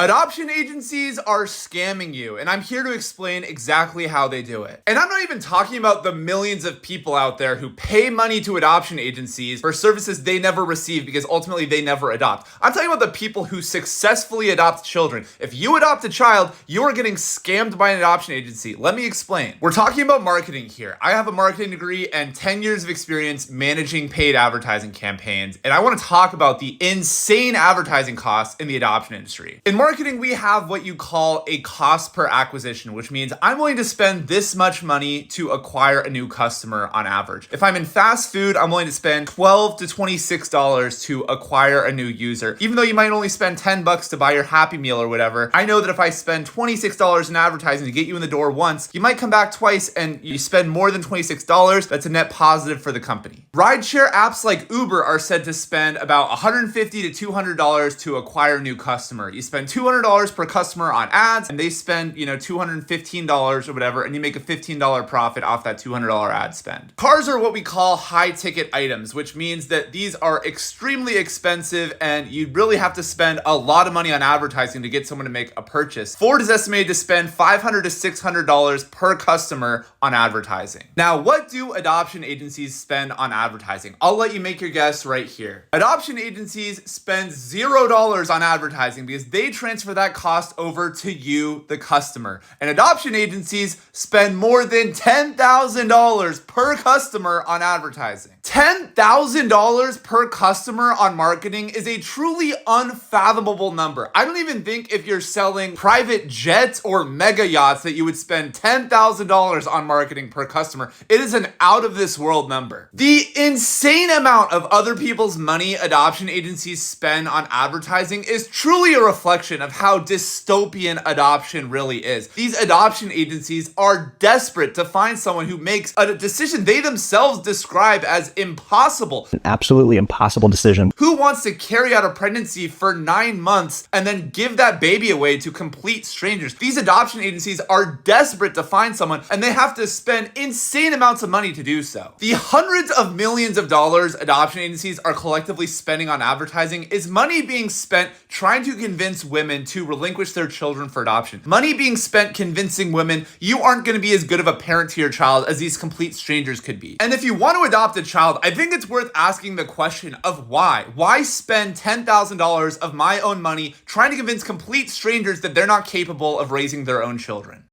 Adoption agencies are scamming you, and I'm here to explain exactly how they do it. And I'm not even talking about the millions of people out there who pay money to adoption agencies for services they never receive because ultimately they never adopt. I'm talking about the people who successfully adopt children. If you adopt a child, you are getting scammed by an adoption agency. Let me explain. We're talking about marketing here. I have a marketing degree and 10 years of experience managing paid advertising campaigns, and I want to talk about the insane advertising costs in the adoption industry. In marketing, we have what you call a cost per acquisition, which means I'm willing to spend this much money to acquire a new customer on average. If I'm in fast food, I'm willing to spend $12 to $26 to acquire a new user. Even though you might only spend $10 to buy your Happy Meal or whatever, I know that if I spend $26 in advertising to get you in the door once, you might come back twice and you spend more than $26. That's a net positive for the company. Rideshare apps like Uber are said to spend about $150 to $200 to acquire a new customer. You spend $200 per customer on ads, and they spend, $215 or whatever, and you make a $15 profit off that $200 ad spend. Cars are what we call high ticket items, which means that these are extremely expensive and you really have to spend a lot of money on advertising to get someone to make a purchase. Ford is estimated to spend $500 to $600 per customer on advertising. Now, what do adoption agencies spend on advertising? I'll let you make your guess right here. Adoption agencies spend $0 on advertising because they transfer that cost over to you, the customer. And adoption agencies spend more than $10,000 per customer on advertising. $10,000 per customer on marketing is a truly unfathomable number. I don't even think if you're selling private jets or mega yachts that you would spend $10,000 on marketing per customer. It is an out of this world number. The insane amount of other people's money adoption agencies spend on advertising is truly a reflection of how dystopian adoption really is. These adoption agencies are desperate to find someone who makes a decision they themselves describe as impossible. An absolutely impossible decision. Who wants to carry out a pregnancy for 9 months and then give that baby away to complete strangers? These adoption agencies are desperate to find someone, and they have to spend insane amounts of money to do so. The hundreds of millions of dollars adoption agencies are collectively spending on advertising is money being spent trying to convince women to relinquish their children for adoption. Money being spent convincing women you aren't going to be as good of a parent to your child as these complete strangers could be. And if you want to adopt a child, I think it's worth asking the question of why. Why spend $10,000 of my own money trying to convince complete strangers that they're not capable of raising their own children?